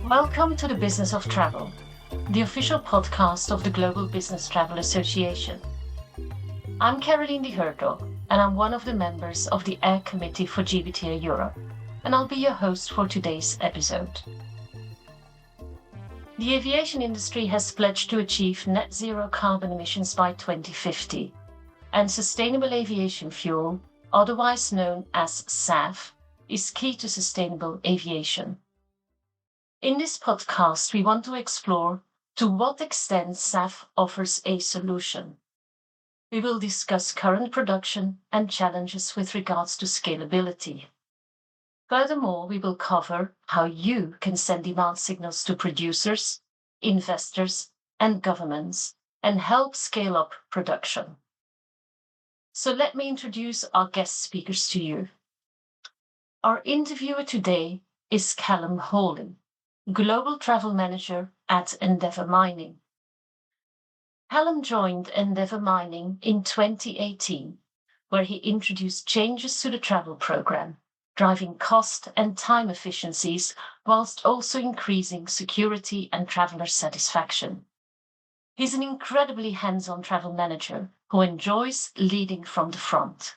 Welcome to the Business of Travel, the official podcast of the Global Business Travel Association. I'm Karolien De Hertogh, and I'm one of the members of the Air Committee for GBTA Europe, and I'll be your host for today's episode. The aviation industry has pledged to achieve net zero carbon emissions by 2050, and sustainable aviation fuel, otherwise known as SAF, is key to sustainable aviation. In this podcast, we want to explore to what extent SAF offers a solution. We will discuss current production and challenges with regards to scalability. Furthermore, we will cover how you can send demand signals to producers, investors, and governments and help scale up production. So let me introduce our guest speakers to you. Our interviewer today is Calum Hawley, Global Travel Manager at Endeavour Mining. Calum joined Endeavour Mining in 2018, where he introduced changes to the travel program, driving cost and time efficiencies whilst also increasing security and traveller satisfaction. He's an incredibly hands-on travel manager who enjoys leading from the front.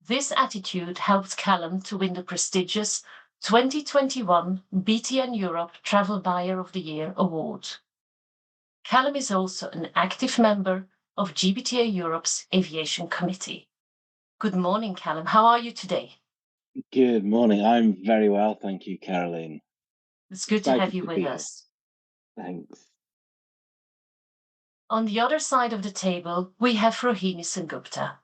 This attitude helped Calum to win the prestigious 2021 BTN Europe Travel Buyer of the Year award. Calum is also an active member of GBTA Europe's Aviation Committee. Good morning, Calum. How are you today? Good morning. I'm very well, thank you, Karolien. It's good to have you with us. Thanks. On the other side of the table, we have Rohini Sengupta,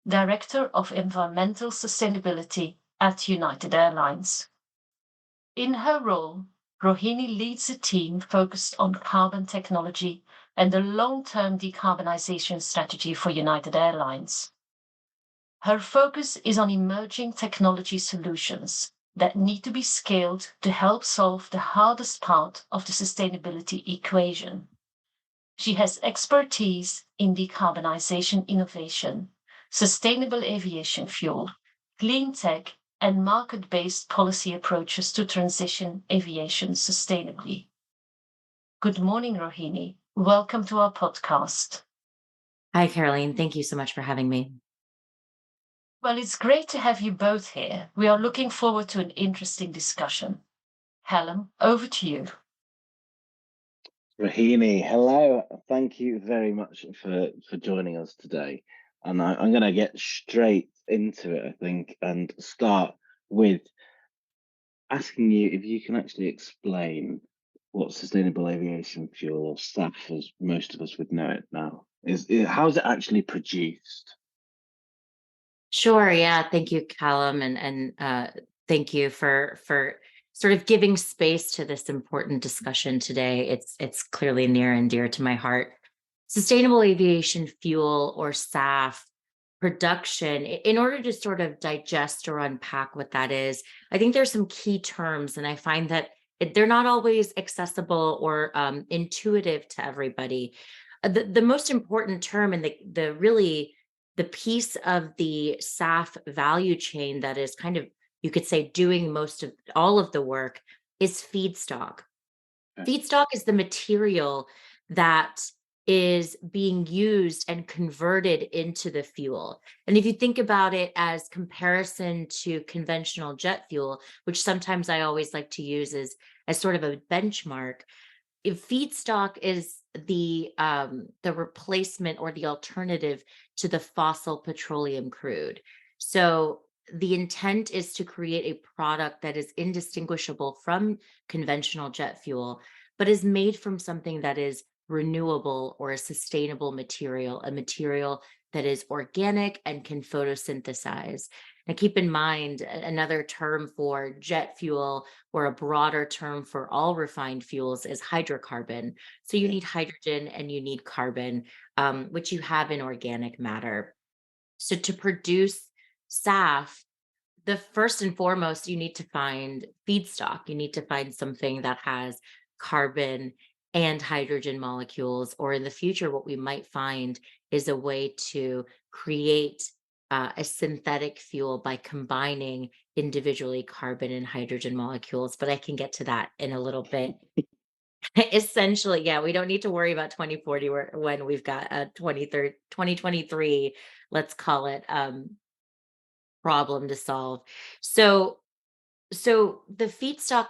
Director of Environmental Sustainability at United Airlines. In her role, Rohini leads a team focused on carbon technology and the long-term decarbonization strategy for United Airlines. Her focus is on emerging technology solutions that need to be scaled to help solve the hardest part of the sustainability equation. She has expertise in decarbonization innovation, sustainable aviation fuel, clean tech, and market-based policy approaches to transition aviation sustainably. Good morning, Rohini. Welcome to our podcast. Hi, Karolien. Thank you so much for having me. Well, it's great to have you both here. We are looking forward to an interesting discussion. Calum, over to you. Rohini, hello. Thank you very much for joining us today. And I'm going to get straight into it, I think, and start with asking you if you can actually explain what sustainable aviation fuel, or SAF, as most of us would know it now, how is it actually produced? Sure. Yeah. Thank you, Calum, and thank you for sort of giving space to this important discussion today. It's clearly near and dear to my heart. Sustainable aviation fuel, or SAF, production, in order to sort of digest or unpack what that is, I think there's some key terms, and I find that they're not always accessible or intuitive to everybody. The most important term, and the piece of the SAF value chain that is kind of, you could say, doing most of all of the work, is feedstock. Okay. Feedstock is the material that is being used and converted into the fuel. And if you think about it as comparison to conventional jet fuel, which sometimes I always like to use as sort of a benchmark, if feedstock is the replacement or the alternative to the fossil petroleum crude. So the intent is to create a product that is indistinguishable from conventional jet fuel, but is made from something that is renewable or a sustainable material, a material that is organic and can photosynthesize. Now, keep in mind, another term for jet fuel, or a broader term for all refined fuels, is hydrocarbon. So you need hydrogen and you need carbon, which you have in organic matter. So to produce SAF, the first and foremost, you need to find feedstock. You need to find something that has carbon and hydrogen molecules, or in the future, what we might find is a way to create a synthetic fuel by combining individually carbon and hydrogen molecules, but I can get to that in a little bit. Essentially, yeah, we don't need to worry about 2040 when we've got a 2023, let's call it, problem to solve. So the feedstock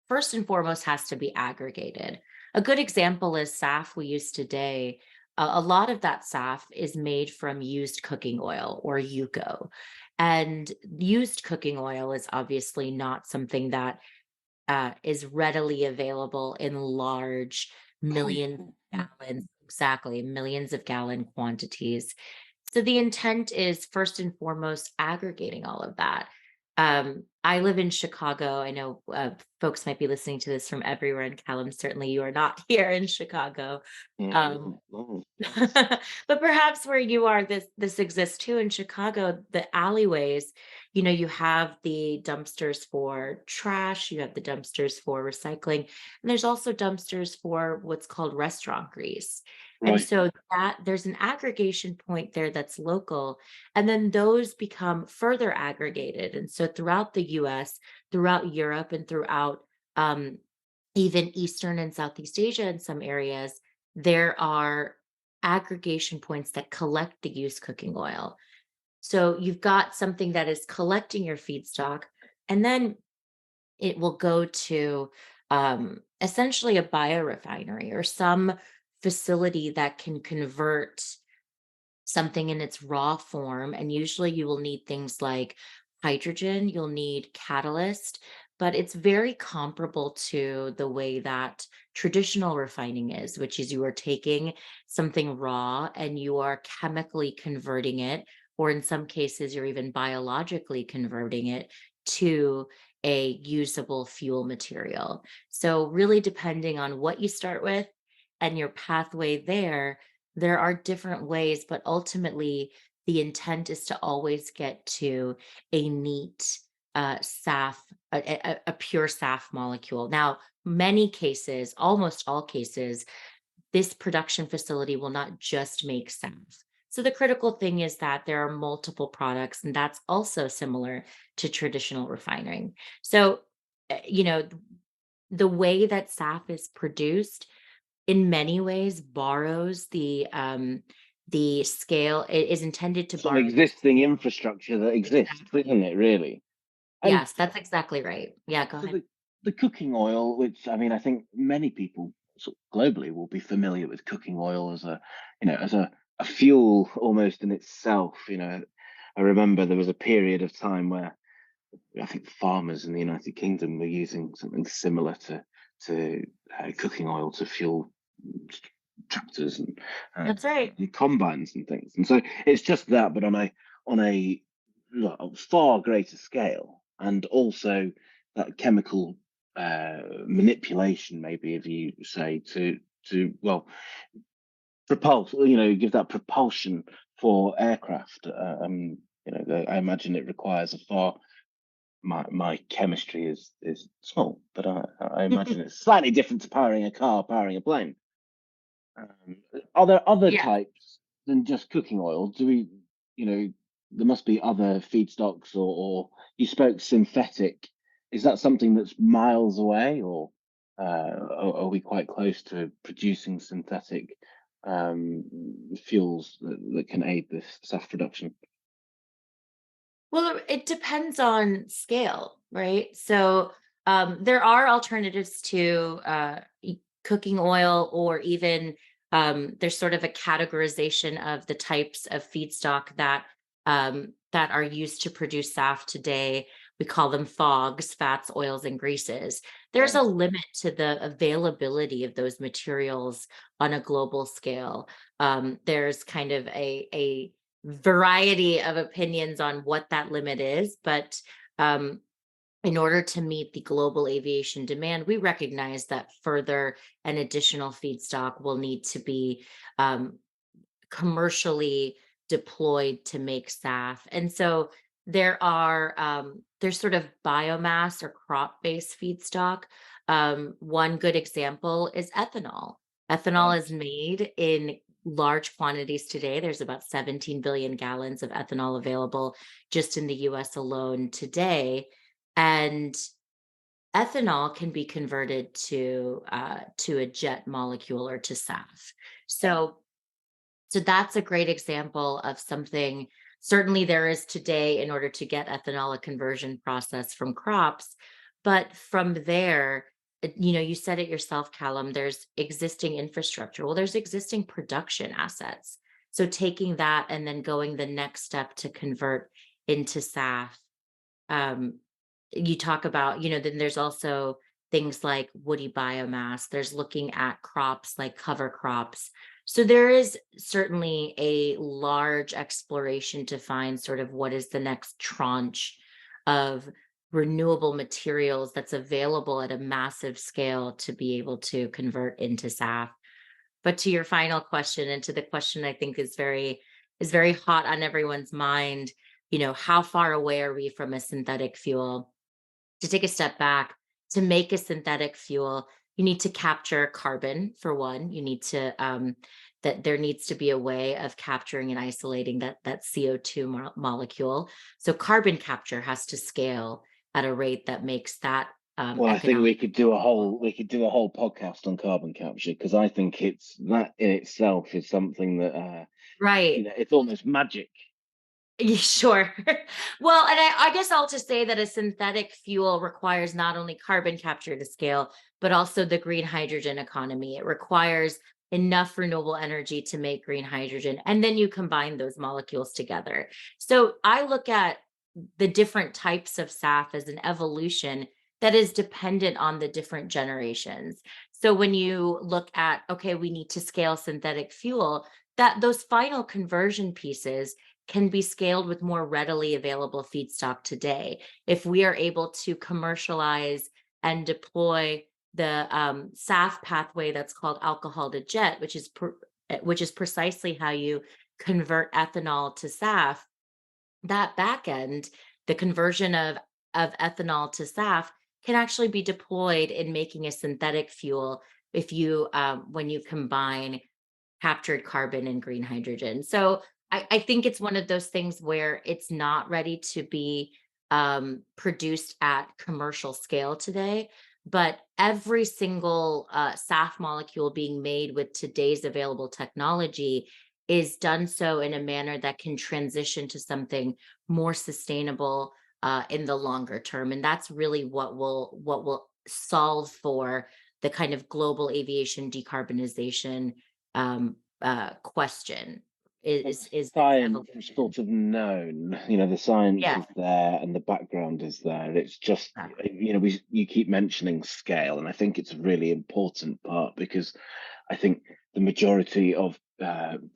first and foremost has to be aggregated. A good example is SAF we use today. A lot of that SAF is made from used cooking oil or UCO. And used cooking oil is obviously not something that is readily available in large million gallons, exactly, millions of gallon quantities. So the intent is first and foremost aggregating all of that. I live in Chicago. I know folks might be listening to this from everywhere, and Callum, certainly you are not here in Chicago. Um, No. but perhaps where you are, this exists too in Chicago. The alleyways, you have the dumpsters for trash, you have the dumpsters for recycling, and there's also dumpsters for what's called restaurant grease. And Right. so that there's an aggregation point there that's local, and then those become further aggregated. And so throughout the US, throughout Europe, and throughout um, even Eastern and Southeast Asia in some areas, there are aggregation points that collect the used cooking oil. So you've got something that is collecting your feedstock, and then it will go to essentially a biorefinery or some facility that can convert something in its raw form. And usually you will need things like hydrogen, you'll need catalyst, but it's very comparable to the way that traditional refining is, which is you are taking something raw and you are chemically converting it, or in some cases, you're even biologically converting it to a usable fuel material. So, really, depending on what you start with and your pathway there are different ways, but ultimately the intent is to always get to a neat SAF, a pure SAF molecule. Now, many cases, almost all cases, this production facility will not just make SAF. So the critical thing is that there are multiple products, and that's also similar to traditional refining. So, the way that SAF is produced in many ways borrows the scale. It is intended to Some borrow. existing infrastructure that exists, Exactly. isn't it, really? And Yes, that's exactly right. Yeah, go so ahead. the cooking oil, which I mean, I think many people sort of globally will be familiar with cooking oil as a fuel almost in itself. I remember there was a period of time where I think farmers in the United Kingdom were using something similar to cooking oil to fuel tractors That's right. and combines and things. And so it's just that, but on a far greater scale, and also that chemical manipulation, maybe if you say to propulse, give that propulsion for aircraft. I imagine it requires a far my chemistry is small, but I imagine it's slightly different to powering a car, powering a plane. Um, are there other Yeah. types than just cooking oil? There must be other feedstocks, or you spoke synthetic. Is that something that's miles away, or are we quite close to producing synthetic um, fuels that can aid this SAF production? Well, it depends on scale, right? So there are alternatives to cooking oil, or even there's sort of a categorization of the types of feedstock that are used to produce SAF today. We call them FOGs, fats, oils, and greases. There's a Right. limit to the availability of those materials on a global scale. There's kind of a variety of opinions on what that limit is, but um, in order to meet the global aviation demand, we recognize that further and additional feedstock will need to be um, commercially deployed to make SAF. And so there's sort of biomass or crop-based feedstock. One good example is ethanol. Ethanol Right. is made in large quantities today. There's about 17 billion gallons of ethanol available just in the US alone today. And ethanol can be converted to a jet molecule or to SAF. So that's a great example of something. Certainly there is today, in order to get ethanol, a conversion process from crops. But from there, you said it yourself, Callum, there's existing infrastructure. Well, there's existing production assets. So taking that and then going the next step to convert into SAF. Um, you talk about, then there's also things like woody biomass. There's looking at crops like cover crops. So there is certainly a large exploration to find sort of what is the next tranche of renewable materials that's available at a massive scale to be able to convert into SAF. But to your final question, and to the question I think is very hot on everyone's mind, how far away are we from a synthetic fuel? To take a step back, to make a synthetic fuel, you need to capture carbon for one. You need to that there needs to be a way of capturing and isolating that CO2 molecule. So carbon capture has to scale at a rate that makes that Well, I think we economic. could do a whole podcast on carbon capture, because I think it's that in itself is something that Right. it's almost magic. Yeah, sure. Well, and I guess I'll just say that a synthetic fuel requires not only carbon capture to scale, but also the green hydrogen economy. It requires enough renewable energy to make green hydrogen, and then you combine those molecules together. So I look at the different types of SAF as an evolution that is dependent on the different generations. So when you look at, okay, we need to scale synthetic fuel, that those final conversion pieces can be scaled with more readily available feedstock today. If we are able to commercialize and deploy the SAF pathway that's called alcohol to jet, which is precisely how you convert ethanol to SAF, that back end, the conversion of ethanol to SAF can actually be deployed in making a synthetic fuel if you when you combine captured carbon and green hydrogen. So I think it's one of those things where it's not ready to be produced at commercial scale today, but every single SAF molecule being made with today's available technology is done so in a manner that can transition to something more sustainable in the longer term. And that's really what will solve for the kind of global aviation decarbonization question But is this science is evolution. sort of known, the science Yeah. is there and the background is there. It's just, you keep mentioning scale, and I think it's a really important part, because I think the majority of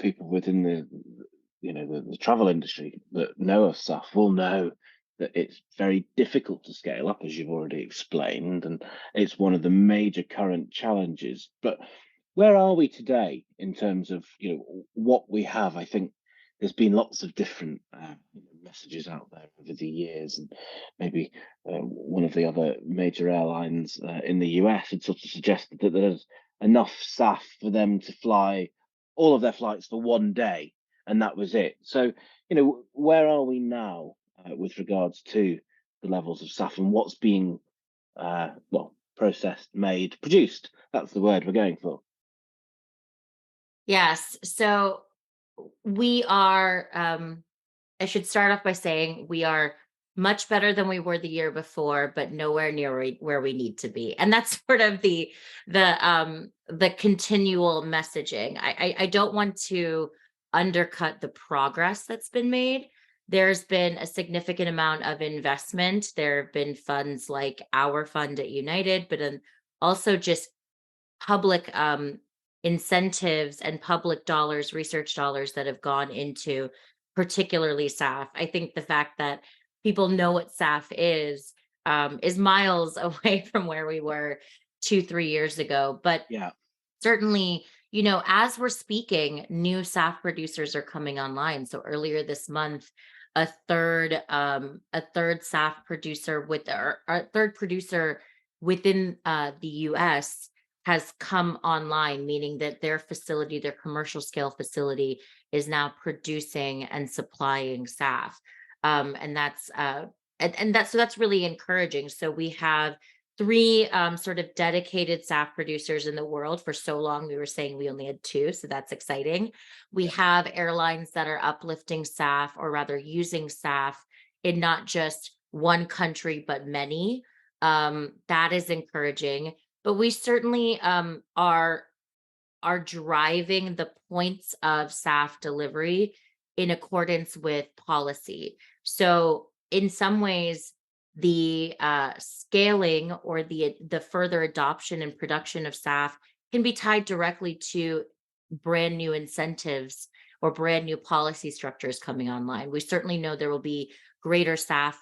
people within the travel industry that know of SAF will know that it's very difficult to scale up, as you've already explained, and it's one of the major current challenges. But where are we today in terms of what we have? I think there's been lots of different messages out there over the years, and maybe one of the other major airlines in the US had sort of suggested that there's enough SAF for them to fly all of their flights for one day, and that was it. So, where are we now with regards to the levels of SAF and what's being processed, made, produced? That's the word we're going for. Yes. So we are, I should start off by saying we are much better than we were the year before, but nowhere near where we need to be. And that's sort of the continual messaging. I don't want to undercut the progress that's been made. There's been a significant amount of investment. There have been funds like our fund at United, but then also just public incentives and public dollars, research dollars that have gone into particularly SAF. I think the fact that people know what SAF is miles away from where we were 2, 3 years ago. But Yeah. certainly, as we're speaking, new SAF producers are coming online. So earlier this month, a third SAF producer with or a third producer within the US has come online, meaning that their facility, their commercial scale facility, is now producing and supplying SAF. And that's so that's really encouraging. So we have three sort of dedicated SAF producers in the world. For so long, we were saying we only had two, so that's exciting. We have airlines that are uplifting SAF, or rather using SAF in not just one country, but many. That is encouraging. But we certainly are driving the points of SAF delivery in accordance with policy. So in some ways, the scaling or the further adoption and production of SAF can be tied directly to brand new incentives or brand new policy structures coming online. We certainly know there will be greater SAF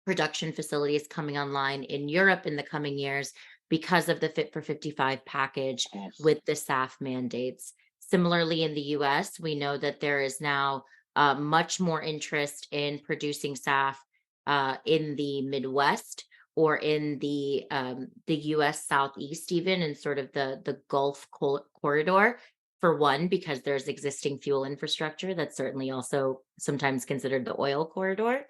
production facilities coming online in Europe in the coming years because of the Fit for 55 package Yes. with the SAF mandates. Similarly, in the US, we know that there is now much more interest in producing SAF in the Midwest, or in the US Southeast, even in sort of the Gulf corridor. For one, because there's existing fuel infrastructure that's certainly also sometimes considered the oil corridor,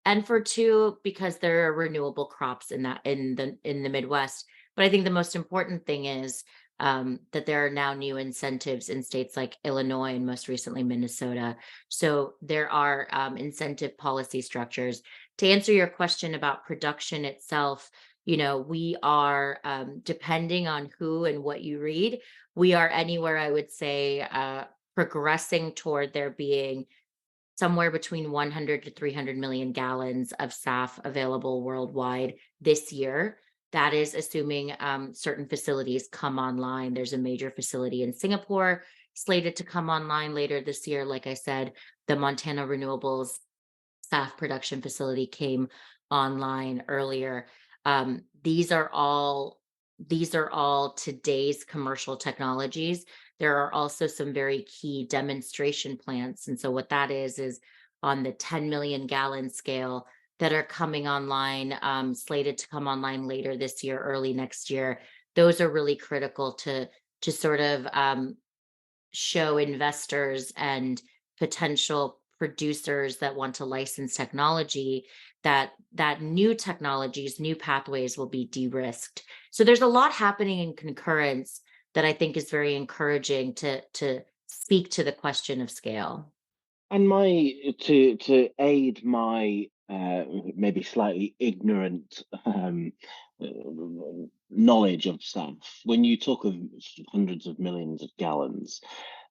and for two, because there are renewable crops in the Midwest. But I think the most important thing is that there are now new incentives in states like Illinois and most recently Minnesota. So there are incentive policy structures. To answer your question about production itself, we are, depending on who and what you read, we are anywhere, I would say, progressing toward there being somewhere between 100 to 300 million gallons of SAF available worldwide this year. That is assuming certain facilities come online. There's a major facility in Singapore slated to come online later this year. Like I said, the Montana Renewables SAF production facility came online earlier. These are all today's commercial technologies. There are also some very key demonstration plants. And so what that is on the 10 million gallon scale that are coming online, slated to come online later this year, early next year. Those are really critical to sort of show investors and potential producers that want to license technology that new technologies, new pathways will be de-risked. So there's a lot happening in concurrence that I think is very encouraging to speak to the question of scale. And to aid my maybe slightly ignorant uh, knowledge of SAF, when you talk of hundreds of millions of gallons,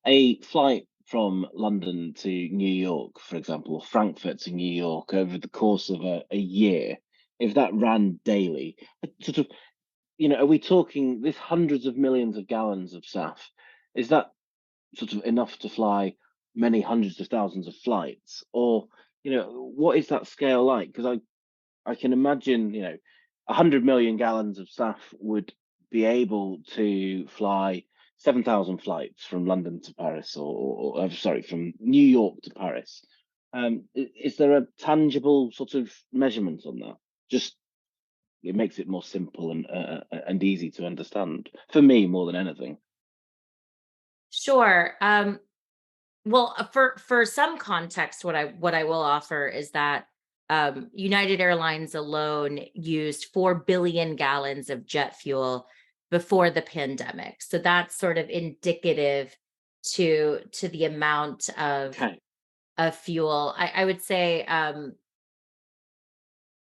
a flight from London to New York, for example, or Frankfurt to New York over the course of a year, if that ran daily, sort of, are we talking this hundreds of millions of gallons of SAF? Is that sort of enough to fly many hundreds of thousands of flights, or what is that scale like? Because I can imagine 100 million gallons of SAF would be able to fly 7,000 flights from London to Paris, or sorry, from New York to Paris. Is there a tangible sort of measurement on that? Just it makes it more simple and easy to understand for me more than anything. Sure. Well, for some context, what I will offer is that United Airlines alone used 4 billion gallons of jet fuel before the pandemic. So that's sort of indicative to the amount Okay. of fuel. I would say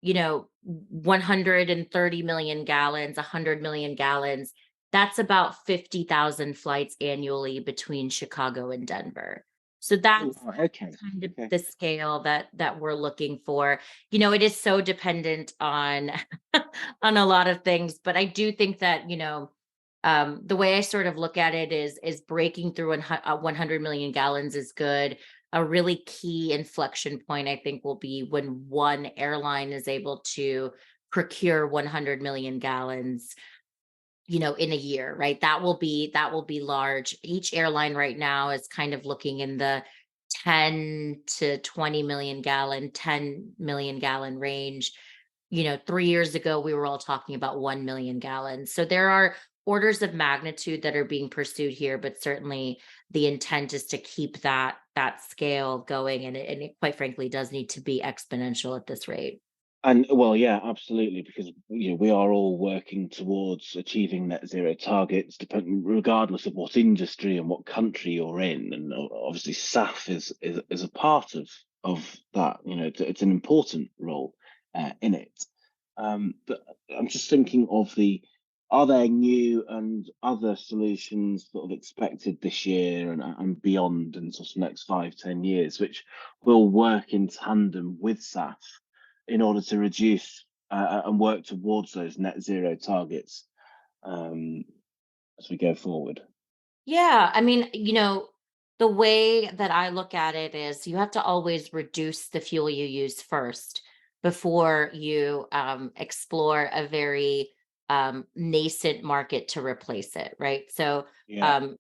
130 million gallons, 100 million gallons. That's about 50,000 flights annually between Chicago and Denver. So Oh, that's wow, okay. kind of Okay. the scale that we're looking for. It is so dependent on on a lot of things, but I do think that, the way I sort of look at it is breaking through 100 million gallons is good. A really key inflection point, I think, will be when one airline is able to procure 100 million gallons, in a year, right? That will be large. Each airline right now is kind of looking in the 10 to 20 million gallon, 10 million gallon range. 3 years ago, we were all talking about 1 million gallons. So there are orders of magnitude that are being pursued here, but certainly the intent is to keep that scale going, and it quite frankly does need to be exponential at this rate. And well, yeah, absolutely, because we are all working towards achieving net zero targets, regardless of what industry and what country you're in. And obviously, SAF is a part of that. It's an important role in it. But I'm just thinking of are there new and other solutions sort of expected this year and beyond, and sort of next 5, 10 years, which will work in tandem with SAF in order to reduce and work towards those net zero targets um, as we go forward? Yeah, I mean, the way that I look at it is you have to always reduce the fuel you use first before you explore a very nascent market to replace it, right? So, Yeah. um,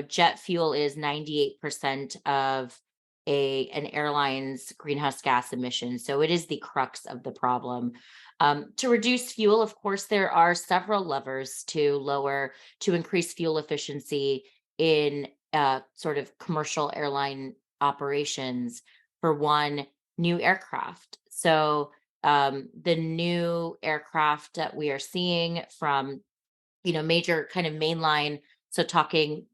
jet fuel is 98% of an airline's greenhouse gas emissions. So it is the crux of the problem. To reduce fuel, of course, there are several levers to increase fuel efficiency in sort of commercial airline operations. For one, new aircraft. So the new aircraft that we are seeing from major kind of mainline, so talking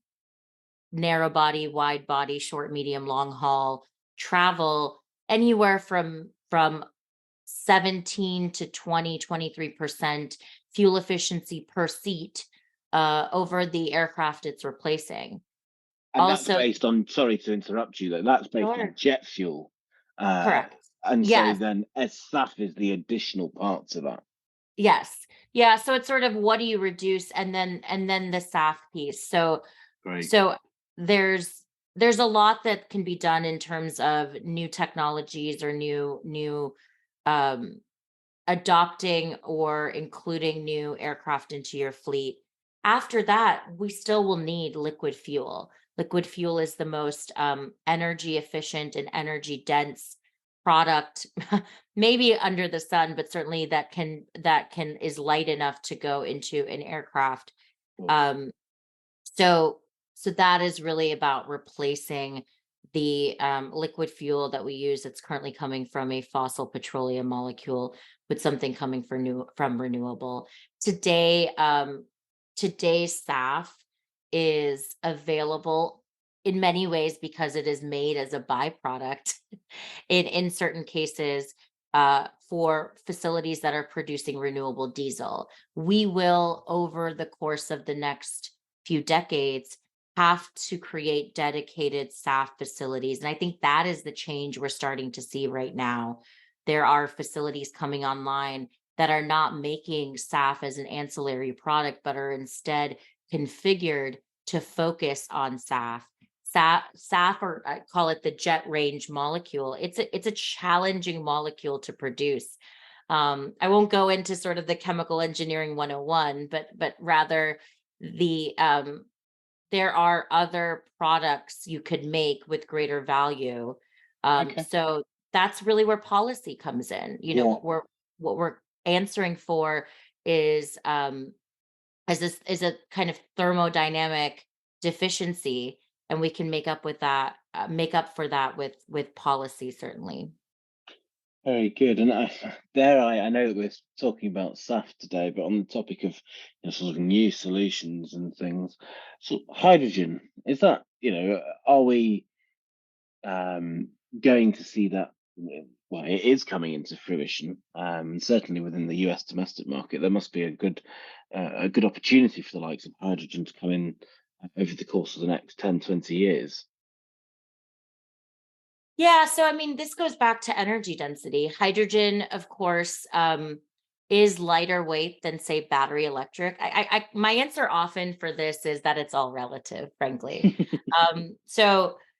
narrow body, wide body, short, medium, long haul travel, anywhere from 17 to 23% fuel efficiency per seat over the aircraft it's replacing. And that's Also, based on, sorry to interrupt you, though, that's based on sure. jet fuel. Uh, Correct. and so Yes. then SAF is the additional part to that. Yes. Yeah. So it's sort of what do you reduce, and then the SAF piece. So Great. so there's a lot that can be done in terms of new technologies or new um adopting or including new aircraft into your fleet. After that, we still will need liquid fuel. Liquid fuel is the most energy efficient and energy dense product, maybe under the sun, but certainly that can is light enough to go into an aircraft. Of course. Um, so so that is really about replacing the liquid fuel that we use that's currently coming from a fossil petroleum molecule with something coming from renewable. Today, today's SAF is available in many ways because it is made as a byproduct in certain cases for facilities that are producing renewable diesel. We will, over the course of the next few decades, have to create dedicated SAF facilities. And I think that is the change we're starting to see right now. There are facilities coming online that are not making SAF as an ancillary product, but are instead configured to focus on SAF. SAF, or I call it the jet range molecule. It's a challenging molecule to produce. I won't go into sort of the chemical engineering 101, but rather the there are other products you could make with greater value. Okay. So that's really where policy comes in. Yeah. What we're answering for is this is a kind of thermodynamic deficiency, and we can make up for that with policy, certainly. Very good. And I know that we're talking about SAF today, but on the topic of sort of new solutions and things, so hydrogen, is that, are we um, going to see that? Well, it is coming into fruition. Certainly within the US domestic market, there must be a good opportunity for the likes of hydrogen to come in over the course of the next 10, 20 years. Yeah, so I mean, this goes back to energy density. Hydrogen, of course, is lighter weight than, say, battery electric. My answer often for this is that it's all relative, frankly.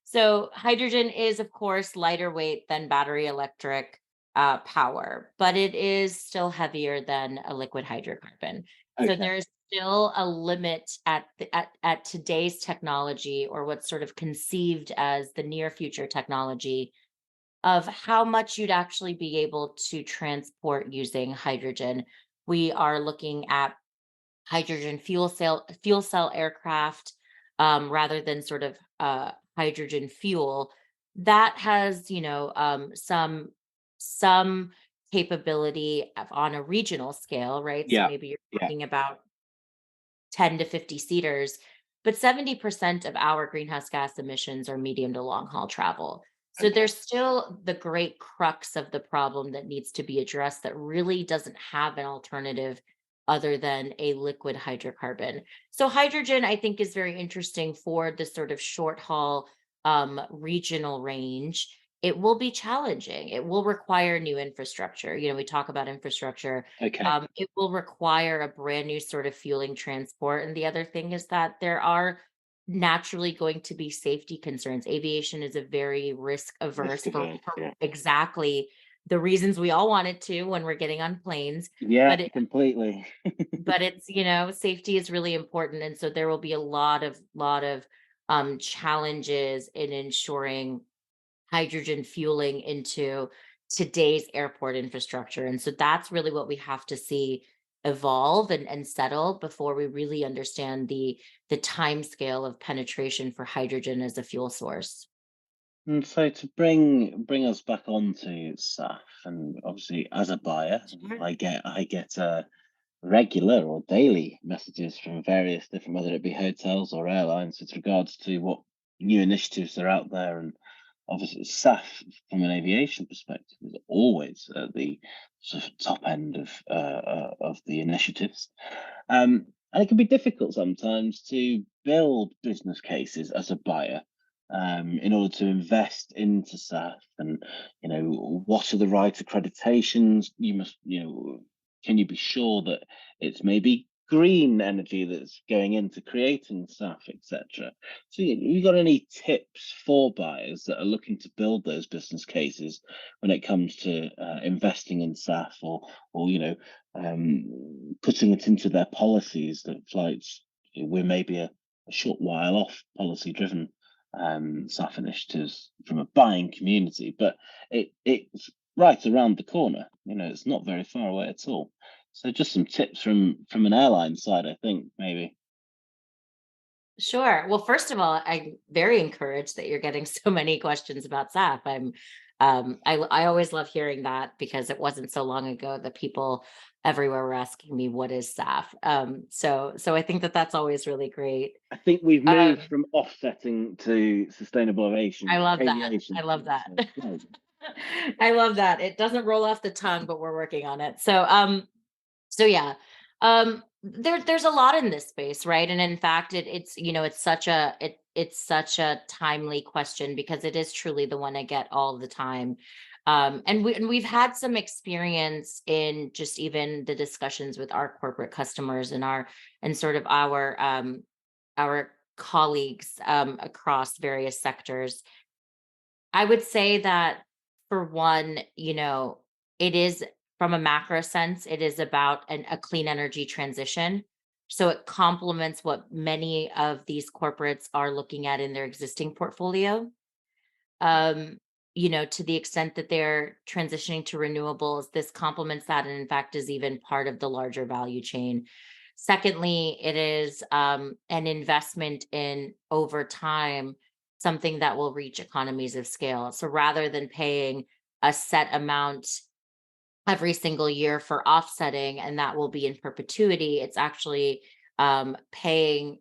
So hydrogen is, of course, lighter weight than battery electric power, but it is still heavier than a liquid hydrocarbon. So Okay. there's still a limit at today's technology, or what's sort of conceived as the near future technology, of how much you'd actually be able to transport using hydrogen. We are looking at hydrogen fuel cell aircraft, rather than sort of hydrogen fuel, that has, some capability on a regional scale, right? So Yeah, maybe you're yeah, talking about 10 to 50 seaters, but 70% of our greenhouse gas emissions are medium to long haul travel. So okay, there's still the great crux of the problem that needs to be addressed that really doesn't have an alternative other than a liquid hydrocarbon. So hydrogen, I think, is very interesting for the sort of short haul regional range. It will be challenging. It will require new infrastructure. We talk about infrastructure. okay. It will require a brand new sort of fueling transport. And the other thing is that there are naturally going to be safety concerns. Aviation is a very risk Risk averse averse, for yeah. exactly the reasons we all want it to when we're getting on planes. Yeah, But it, completely. but it's, safety is really important. And so there will be a lot of challenges in ensuring hydrogen fueling into today's airport infrastructure. And so that's really what we have to see evolve and settle before we really understand the time scale of penetration for hydrogen as a fuel source. And so to bring us back onto SAF, and obviously as a buyer, Sure. I get regular or daily messages from various different, whether it be hotels or airlines, with regards to what new initiatives are out there. And obviously, SAF from an aviation perspective is always at the sort of top end of the initiatives. And it can be difficult sometimes to build business cases as a buyer, in order to invest into SAF. And what are the right accreditations? Can you be sure that it's maybe green energy that's going into creating SAF, etc. So you got any tips for buyers that are looking to build those business cases when it comes to investing in SAF, putting it into their policies, that flights, we're maybe a short while off policy driven SAF initiatives from a buying community, but it's right around the corner. It's not very far away at all. So just some tips from an airline side, I think, maybe. Sure. Well, first of all, I'm very encouraged that you're getting so many questions about SAF. I always love hearing that because it wasn't so long ago that people everywhere were asking me what is SAF. So I think that that's always really great. I think we've moved Um, from offsetting to sustainable I love that. aviation I love fuel. that. So great. I love that. It doesn't roll off the tongue, but we're working on it. So yeah, there's a lot in this space, right? And in fact, it's such a timely question because it is truly the one I get all the time. And we've had some experience in just even the discussions with our corporate customers and sort of our colleagues across various sectors. I would say that for one, it is from a macro sense, it is about a clean energy transition. So it complements what many of these corporates are looking at in their existing portfolio. Um, to the extent that they're transitioning to renewables, this complements that and in fact is even part of the larger value chain. Secondly, it is an investment in over time, something that will reach economies of scale. So rather than paying a set amount every single year for offsetting, and that will be in perpetuity, it's actually paying,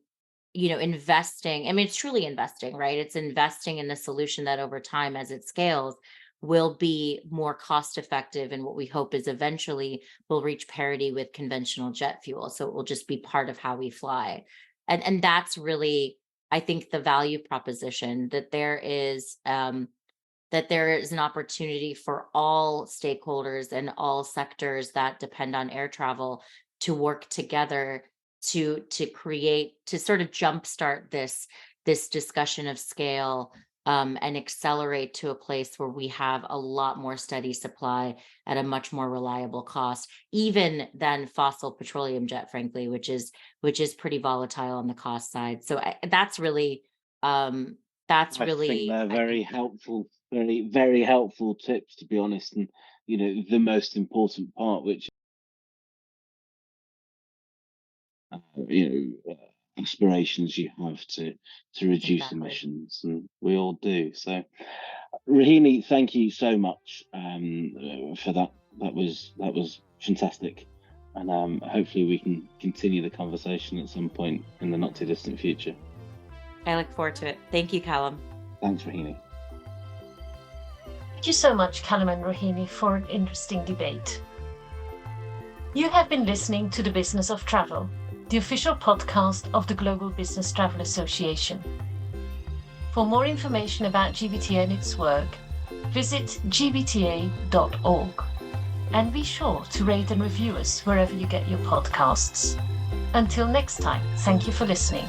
investing. I mean, it's truly investing, right? It's investing in a solution that over time, as it scales, will be more cost effective. And what we hope is eventually will reach parity with conventional jet fuel. So it will just be part of how we fly. And that's really, I think, the value proposition that there is an opportunity for all stakeholders and all sectors that depend on air travel to work together to sort of jumpstart this discussion of scale, and accelerate to a place where we have a lot more steady supply at a much more reliable cost, even than fossil petroleum jet, frankly, which is pretty volatile on the cost side. So that's really I think they're I think. very helpful, very, very helpful tips, to be honest. And the most important part, which aspirations you have to reduce Exactly. emissions, and we all do. So, Rohini, thank you so much for that. That was fantastic, and hopefully we can continue the conversation at some point in the not too distant future. I look forward to it. Thank you, Calum. Thanks, Rohini. Thank you so much, Calum and Rohini, for an interesting debate. You have been listening to The Business of Travel, the official podcast of the Global Business Travel Association. For more information about GBTA and its work, visit gbta.org. And be sure to rate and review us wherever you get your podcasts. Until next time, thank you for listening.